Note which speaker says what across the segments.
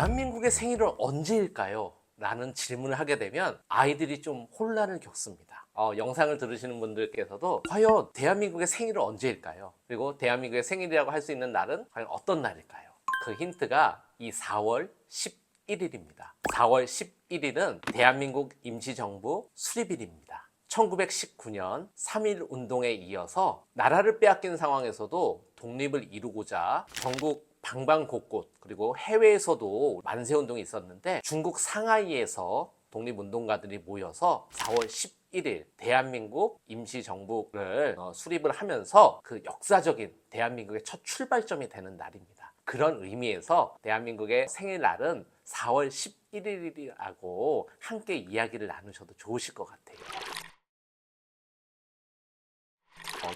Speaker 1: 대한민국의 생일은 언제일까요? 라는 질문을 하게 되면 아이들이 좀 혼란을 겪습니다. 영상을 들으시는 분들께서도 과연 대한민국의 생일은 언제일까요? 그리고 대한민국의 생일이라고 할 수 있는 날은 과연 어떤 날일까요? 그 힌트가 이 4월 11일입니다. 4월 11일은 대한민국 임시정부 수립일입니다. 1919년 3.1 운동에 이어서 나라를 빼앗긴 상황에서도 독립을 이루고자 전국 방방곳곳 그리고 해외에서도 만세운동이 있었는데 중국 상하이에서 독립운동가들이 모여서 4월 11일 대한민국 임시정부를 수립을 하면서 그 역사적인 대한민국의 첫 출발점이 되는 날입니다. 그런 의미에서 대한민국의 생일날은 4월 11일이라고 함께 이야기를 나누셔도 좋으실 것 같아요.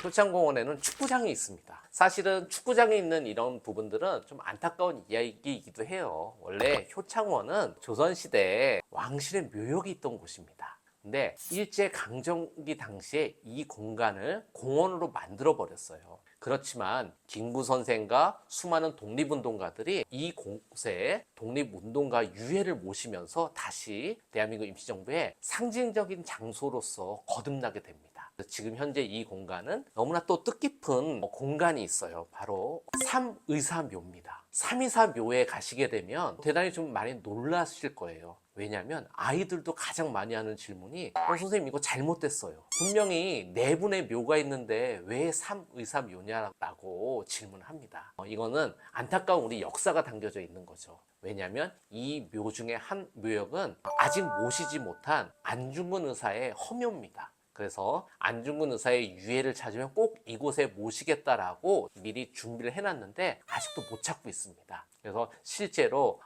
Speaker 1: 효창공원에는 축구장이 있습니다. 사실은 축구장에 있는 이런 부분들은 좀 안타까운 이야기이기도 해요. 원래 효창원은 조선시대에 왕실의 묘역이 있던 곳입니다. 근데 일제강점기 당시에 이 공간을 공원으로 만들어 버렸어요. 그렇지만 김구 선생과 수많은 독립운동가들이 이 곳에 독립운동가 유해를 모시면서 다시 대한민국 임시정부의 상징적인 장소로서 거듭나게 됩니다. 지금 현재 이 공간은 너무나 또 뜻깊은 공간이 있어요. 바로 삼의사묘입니다. 삼의사묘에 가시게 되면 대단히 좀 많이 놀라실 거예요. 왜냐하면 아이들도 가장 많이 하는 질문이 선생님 이거 잘못됐어요. 분명히 네 분의 묘가 있는데 왜 삼의사묘냐라고 질문합니다. 이거는 안타까운 우리 역사가 담겨져 있는 거죠. 왜냐하면 이 묘 중에 한 묘역은 아직 모시지 못한 안중근 의사의 허묘입니다. 그래서 안중근 의사의 유해를 찾으면 꼭 이곳에 모시겠다라고 미리 준비를 해놨는데 아직도 못 찾고 있습니다. 그래서 실제로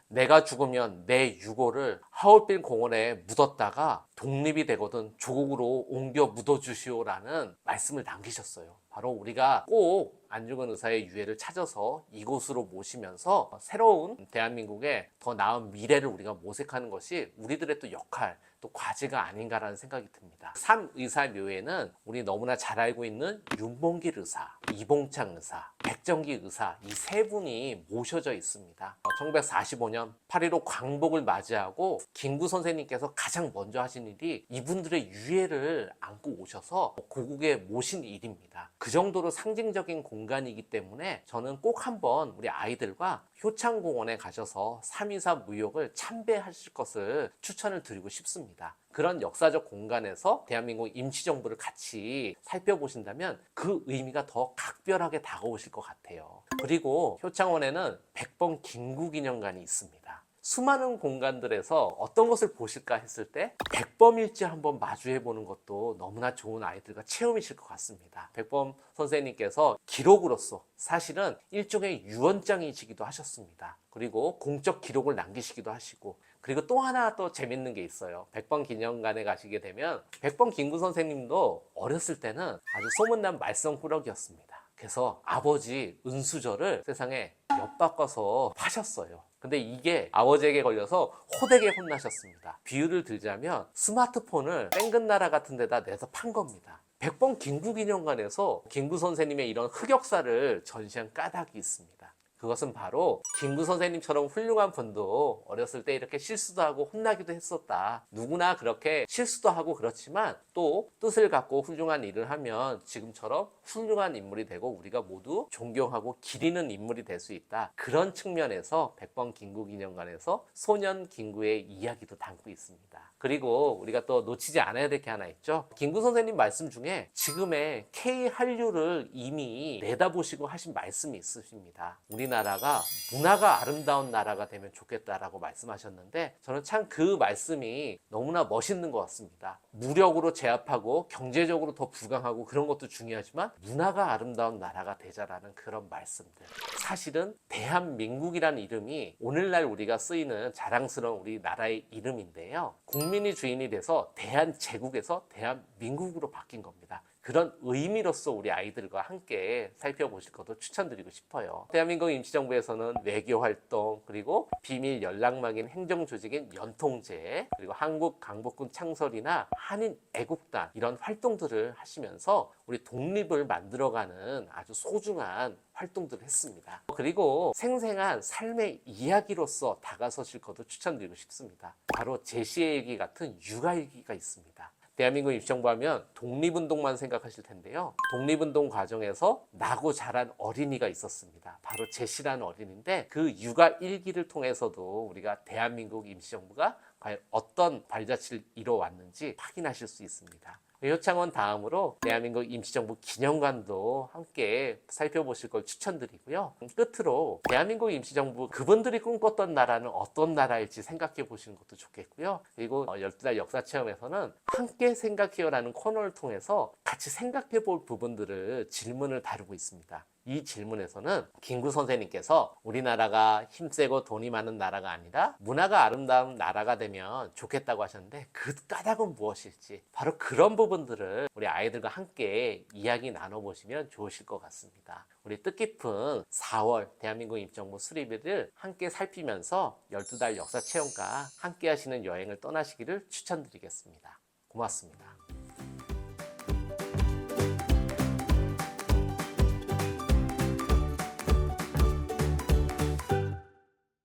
Speaker 1: 내가 죽으면 내 유골을 하얼빈 공원에 묻었다가 독립이 되거든 조국으로 옮겨 묻어주시오라는 말씀을 남기셨어요. 바로 우리가 꼭 안중근 의사의 유해를 찾아서 이곳으로 모시면서 새로운 대한민국의 더 나은 미래를 우리가 모색하는 것이 우리들의 또 역할, 또 과제가 아닌가라는 생각이 듭니다. 삼의사묘에는 우리 너무나 잘 알고 있는 윤봉길 의사, 이봉창 의사, 백정기 의사 이 세 분이 모셔져 있습니다. 1945년 8.15 광복을 맞이하고 김구 선생님께서 가장 먼저 하신 일이 이분들의 유해를 안고 오셔서 고국에 모신 일입니다. 그 정도로 상징적인 공간이기 때문에 저는 꼭 한번 우리 아이들과 효창공원에 가셔서 삼의사 무역을 참배하실 것을 추천을 드리고 싶습니다. 그런 역사적 공간에서 대한민국 임시정부를 같이 살펴보신다면 그 의미가 더 각별하게 다가오실 것 같아요. 그리고 효창원에는 백범 김구기념관이 있습니다. 수많은 공간들에서 어떤 것을 보실까 했을 때 백범일지 한번 마주해보는 것도 너무나 좋은 아이들과 체험이실 것 같습니다. 백범 선생님께서 기록으로서 사실은 일종의 유언장이시기도 하셨습니다. 그리고 공적 기록을 남기시기도 하시고 그리고 또 하나 또 재밌는 게 있어요. 백범 기념관에 가시게 되면 백범 김구 선생님도 어렸을 때는 아주 소문난 말썽꾸러기였습니다. 그래서 아버지 은수저를 세상에 엿바꿔서 파셨어요. 근데 이게 아버지에게 걸려서 호되게 혼나셨습니다. 비유를 들자면 스마트폰을 땡근나라 같은 데다 내서 판 겁니다. 백범 김구기념관에서 김구 선생님의 이런 흑역사를 전시한 까닭이 있습니다. 그것은 바로 김구 선생님처럼 훌륭한 분도 어렸을 때 이렇게 실수도 하고 혼나기도 했었다. 누구나 그렇게 실수도 하고 그렇지만 또 뜻을 갖고 훌륭한 일을 하면 지금처럼 훌륭한 인물이 되고 우리가 모두 존경하고 기리는 인물이 될 수 있다. 그런 측면에서 백범 김구기념관에서 소년 김구의 이야기도 담고 있습니다. 그리고 우리가 또 놓치지 않아야 될 게 하나 있죠. 김구 선생님 말씀 중에 지금의 K한류를 이미 내다보시고 하신 말씀이 있으십니다. 우리나라가 문화가 아름다운 나라가 되면 좋겠다라고 말씀하셨는데 저는 참 그 말씀이 너무나 멋있는 것 같습니다. 무력으로 제압하고 경제적으로 더 부강하고 그런 것도 중요하지만 문화가 아름다운 나라가 되자라는 그런 말씀들. 사실은 대한민국이라는 이름이 오늘날 우리가 쓰이는 자랑스러운 우리나라의 이름인데요. 국민이 주인이 돼서 대한제국에서 대한민국으로 바뀐 겁니다. 그런 의미로서 우리 아이들과 함께 살펴보실 것도 추천드리고 싶어요. 대한민국 임시정부에서는 외교활동, 그리고 비밀 연락망인 행정조직인 연통제, 그리고 한국 강복군 창설이나 한인 애국단 이런 활동들을 하시면서 우리 독립을 만들어가는 아주 소중한 활동들을 했습니다. 그리고 생생한 삶의 이야기로서 다가서실 것도 추천드리고 싶습니다. 바로 제시의 같은 육아일기가 있습니다. 대한민국 임시정부 하면 독립운동만 생각하실 텐데요. 독립운동 과정에서 나고 자란 어린이가 있었습니다. 바로 제시라는 어린이인데 그 육아 일기를 통해서도 우리가 대한민국 임시정부가 과연 어떤 발자취를 이뤄왔는지 확인하실 수 있습니다. 효창원 다음으로 대한민국 임시정부 기념관도 함께 살펴보실 걸 추천드리고요. 끝으로 대한민국 임시정부 그분들이 꿈꿨던 나라는 어떤 나라일지 생각해 보시는 것도 좋겠고요. 그리고 12달 역사체험에서는 함께 생각해요라는 코너를 통해서 같이 생각해 볼 부분들을 질문을 다루고 있습니다. 이 질문에서는 김구 선생님께서 우리나라가 힘세고 돈이 많은 나라가 아니라 문화가 아름다운 나라가 되면 좋겠다고 하셨는데 그 까닭은 무엇일지 바로 그런 부분들을 우리 아이들과 함께 이야기 나눠보시면 좋으실 것 같습니다. 우리 뜻깊은 4월 대한민국 임시정부 수립일을 함께 살피면서 12달 역사체험과 함께 하시는 여행을 떠나시기를 추천드리겠습니다. 고맙습니다.